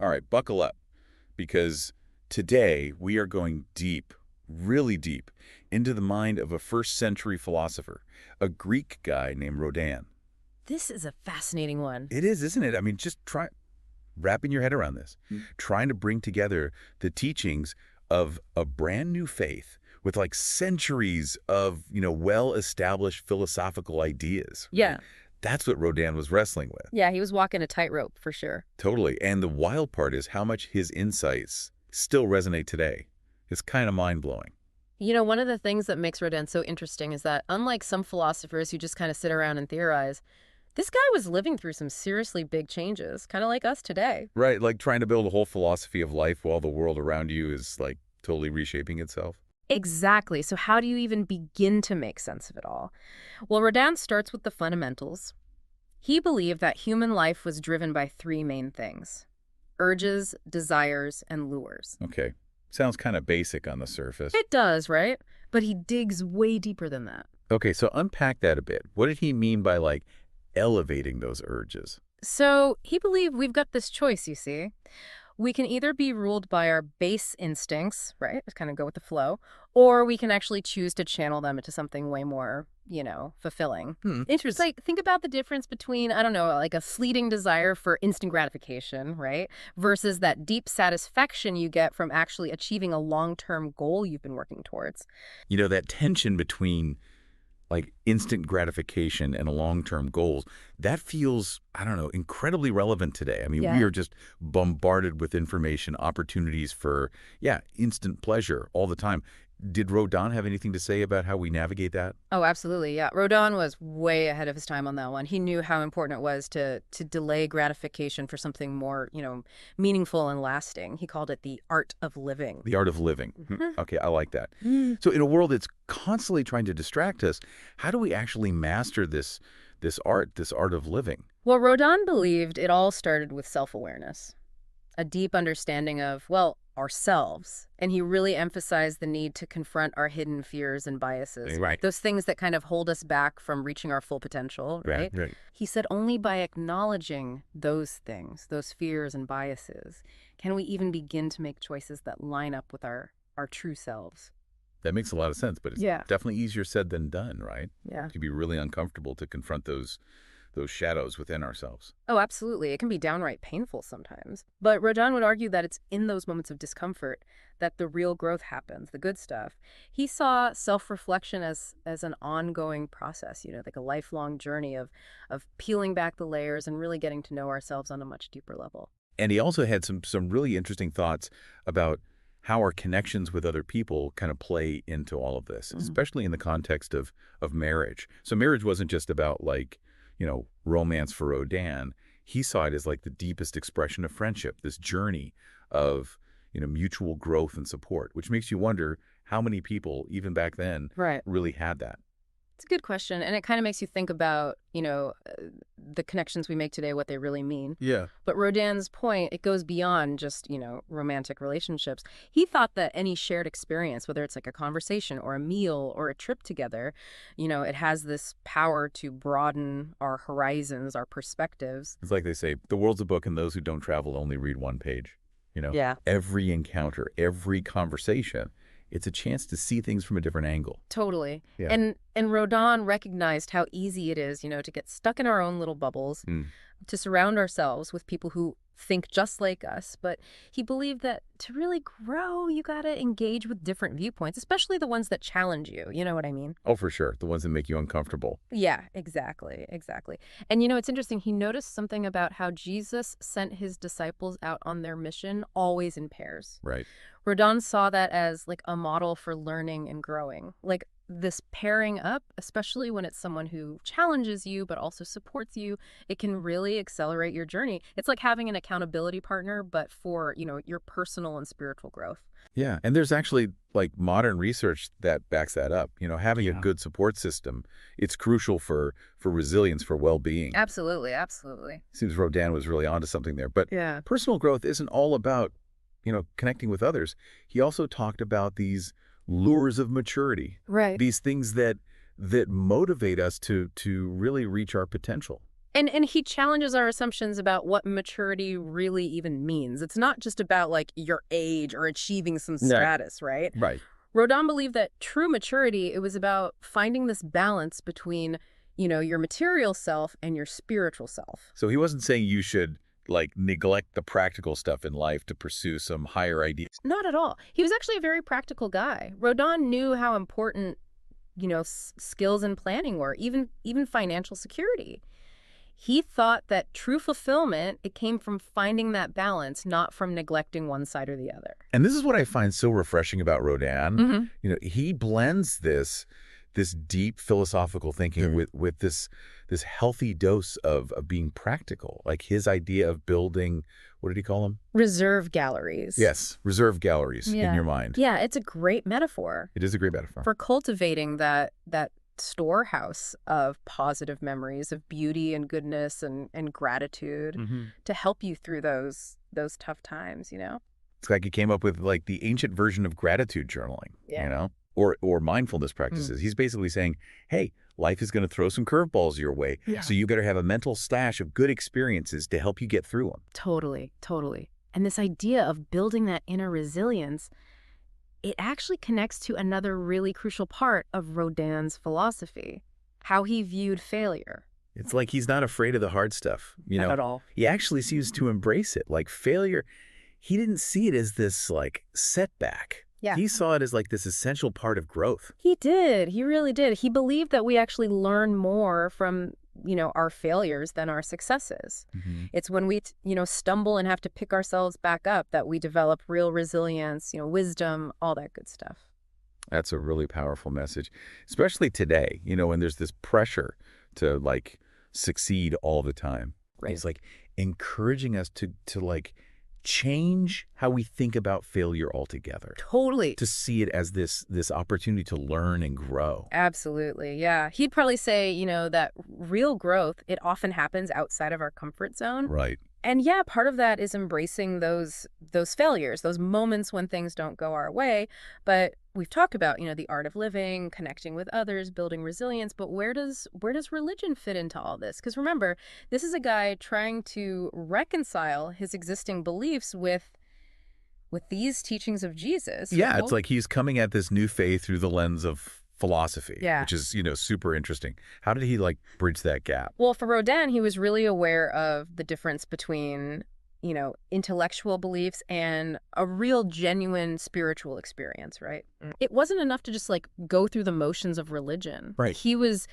All right, buckle up, because today we are going deep, really deep, into the mind of a first-century philosopher, a Greek guy named Rodan. This is a fascinating one. It is, isn't it? I mean, just try wrapping your head around this, trying to bring together the teachings of a brand new faith with like centuries of, well-established philosophical ideas. Yeah. That's what Rodan was wrestling with. Yeah, he was walking a tightrope for sure. Totally. And the wild part is how much his insights still resonate today. It's kind of mind-blowing. One of the things that makes Rodan so interesting is that unlike some philosophers who just kind of sit around and theorize, this guy was living through some seriously big changes, kind of like us today. Right, like trying to build a whole philosophy of life while the world around you is like totally reshaping itself. Exactly. So how do you even begin to make sense of it all? Well, Rodan starts with the fundamentals. He believed that human life was driven by three main things: urges, desires, and lures. Okay. Sounds kind of basic on the surface. It does, right? But he digs way deeper than that. Okay, so unpack that a bit. What did he mean by, like, elevating those urges? So he believed we've got this choice, you see. We can either be ruled by our base instincts, right? Just kind of go with the flow, or we can actually choose to channel them into something way more, fulfilling. Interesting. Like, think about the difference between, I don't know, like a fleeting desire for instant gratification, right? Versus that deep satisfaction you get from actually achieving a long-term goal you've been working towards. That tension between, like, instant gratification and long-term goals, that feels, I don't know, incredibly relevant today. I mean, Yeah. we are just bombarded with information, opportunities for, instant pleasure all the time. Did Rodan have anything to say about how we navigate that? Oh, absolutely, yeah. Rodan was way ahead of his time on that one. He knew how important it was to delay gratification for something more, meaningful and lasting. He called it the art of living. The art of living. Okay, I like that. So in a world that's constantly trying to distract us, how do we actually master this art of living? Well, Rodan believed it all started with self-awareness, a deep understanding of, ourselves. And he really emphasized the need to confront our hidden fears and biases. Right. Those things that kind of hold us back from reaching our full potential, right? Right. He said only by acknowledging those things, those fears and biases, can we even begin to make choices that line up with our true selves. That makes a lot of sense, but it's definitely easier said than done, right? Yeah. It can be really uncomfortable to confront those shadows within ourselves. Oh, absolutely. It can be downright painful sometimes. But Rodan would argue that it's in those moments of discomfort that the real growth happens, the good stuff. He saw self-reflection as an ongoing process, like a lifelong journey of peeling back the layers and really getting to know ourselves on a much deeper level. And he also had some really interesting thoughts about how our connections with other people kind of play into all of this, especially in the context of marriage. So marriage wasn't just about, like, romance for Rodan. He saw it as like the deepest expression of friendship, this journey of, mutual growth and support, which makes you wonder how many people, even back then, really had that. It's a good question. And it kind of makes you think about, the connections we make today, what they really mean. Yeah. But Rodin's point, it goes beyond just, romantic relationships. He thought that any shared experience, whether it's like a conversation or a meal or a trip together, it has this power to broaden our horizons, our perspectives. It's like they say, the world's a book and those who don't travel only read one page. Yeah. Every encounter, every conversation, it's a chance to see things from a different angle. Totally. Yeah. And Rodan recognized how easy it is, to get stuck in our own little bubbles, to surround ourselves with people who think just like us. But he believed that to really grow, you got to engage with different viewpoints, especially the ones that challenge you. You know what I mean? Oh, for sure. The ones that make you uncomfortable. Yeah, exactly. And, it's interesting. He noticed something about how Jesus sent his disciples out on their mission always in pairs. Right. Rodan saw that as like a model for learning and growing. Like this pairing up, especially when it's someone who challenges you but also supports you, it can really accelerate your journey. It's like having an accountability partner, but for, your personal and spiritual growth. Yeah. And there's actually like modern research that backs that up. Having a good support system, it's crucial for resilience, for well-being. Absolutely. Seems Rodan was really onto something there. But personal growth isn't all about, connecting with others. He also talked about these lures of maturity. Right. These things that motivate us to really reach our potential. And he challenges our assumptions about what maturity really even means. It's not just about like your age or achieving some status, right? Right. Rodan believed that true maturity, it was about finding this balance between, your material self and your spiritual self. So he wasn't saying you should like neglect the practical stuff in life to pursue some higher ideas. Not at all. He was actually a very practical guy. Rodan knew how important, skills and planning were, even financial security. He thought that true fulfillment, it came from finding that balance, not from neglecting one side or the other. And this is what I find so refreshing about Rodan. He blends this deep philosophical thinking with this healthy dose of being practical. Like his idea of building, what did he call them? Reserve galleries. Yes, reserve galleries in your mind. Yeah, it's a great metaphor. It is a great metaphor. For cultivating that storehouse of positive memories of beauty and goodness and gratitude to help you through those tough times, It's like he came up with like the ancient version of gratitude journaling, or mindfulness practices. He's basically saying, hey, life is going to throw some curveballs your way. Yeah. So you better have a mental stash of good experiences to help you get through them. Totally. And this idea of building that inner resilience, it actually connects to another really crucial part of Rodin's philosophy, how he viewed failure. It's like he's not afraid of the hard stuff, Not at all. He actually seems to embrace it. Like failure, he didn't see it as this like setback. Yeah. He saw it as like this essential part of growth. He did. He really did. He believed that we actually learn more from our failures than our successes. It's when we, stumble and have to pick ourselves back up that we develop real resilience, wisdom, all that good stuff. That's a really powerful message, especially today, when there's this pressure to like succeed all the time. Right. He's like encouraging us to like change how we think about failure altogether. Totally. To see it as this opportunity to learn and grow. Absolutely. Yeah. He'd probably say, that real growth, it often happens outside of our comfort zone. Right. And yeah, part of that is embracing those failures, those moments when things don't go our way. But we've talked about, the art of living, connecting with others, building resilience. But where does religion fit into all this? Because remember, this is a guy trying to reconcile his existing beliefs with these teachings of Jesus. Yeah, it's like he's coming at this new faith through the lens of philosophy, yeah. Which is, super interesting. How did he like bridge that gap? Well, for Rodan, he was really aware of the difference between, intellectual beliefs and a real genuine spiritual experience, right? It wasn't enough to just like go through the motions of religion. Right. He was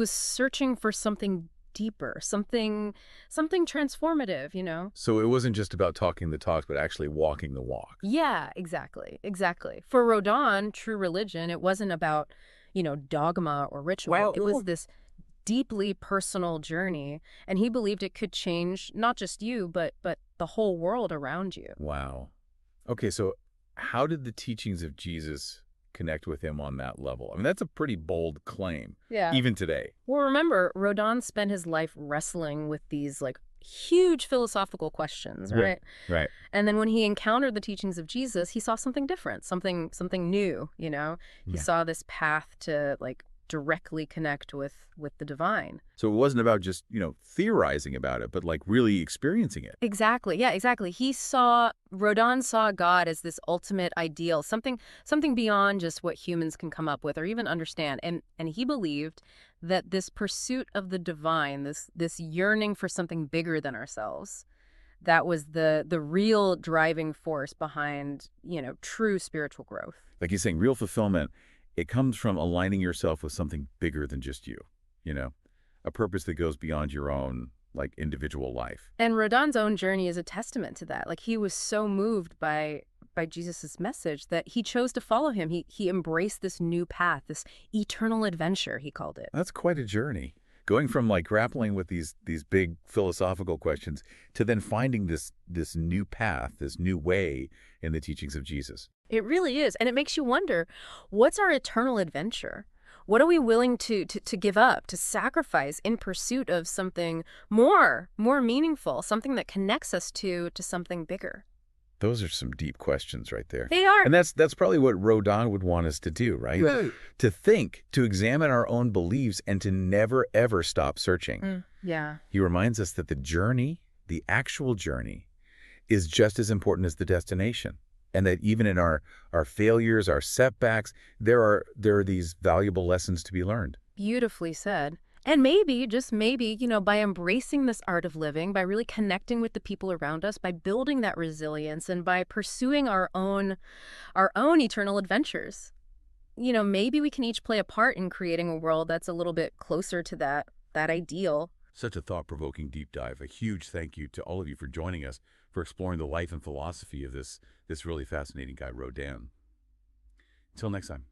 searching for something deeper, something transformative, So it wasn't just about talking the talk, but actually walking the walk. Yeah, exactly. For Rodan, true religion, it wasn't about, dogma or ritual. Well, it was this deeply personal journey, and he believed it could change not just you, but the whole world around you. Wow. Okay, so how did the teachings of Jesus connect with him on that level? I mean, that's a pretty bold claim, even today. Well, remember, Rodan spent his life wrestling with these like huge philosophical questions, right? Yeah, right. And then when he encountered the teachings of Jesus, he saw something different, something new, He saw this path to like directly connect with the divine. So it wasn't about just, theorizing about it, but like really experiencing it. Exactly. Yeah, exactly. Rodan saw God as this ultimate ideal, something beyond just what humans can come up with or even understand. And he believed that this pursuit of the divine, this yearning for something bigger than ourselves, that was the real driving force behind, true spiritual growth. Like he's saying, real fulfillment, it comes from aligning yourself with something bigger than just you, a purpose that goes beyond your own like individual life. And Rodan's own journey is a testament to that. Like he was so moved by Jesus's message that he chose to follow him. He embraced this new path, this eternal adventure, he called it. That's quite a journey. Going from like grappling with these big philosophical questions to then finding this new path, this new way in the teachings of Jesus. It really is. And it makes you wonder, what's our eternal adventure? What are we willing to give up, to sacrifice in pursuit of something more meaningful, something that connects us to something bigger? Those are some deep questions right there. They are. And that's probably what Rodan would want us to do, right? Right. To think, to examine our own beliefs, and to never, ever stop searching. Yeah. He reminds us that the journey, the actual journey, is just as important as the destination. And that even in our failures, our setbacks, there are these valuable lessons to be learned. Beautifully said. And maybe, just maybe, by embracing this art of living, by really connecting with the people around us, by building that resilience, and by pursuing our own eternal adventures, maybe we can each play a part in creating a world that's a little bit closer to that ideal. Such a thought-provoking deep dive. A huge thank you to all of you for joining us, for exploring the life and philosophy of this really fascinating guy, Rodan. Until next time.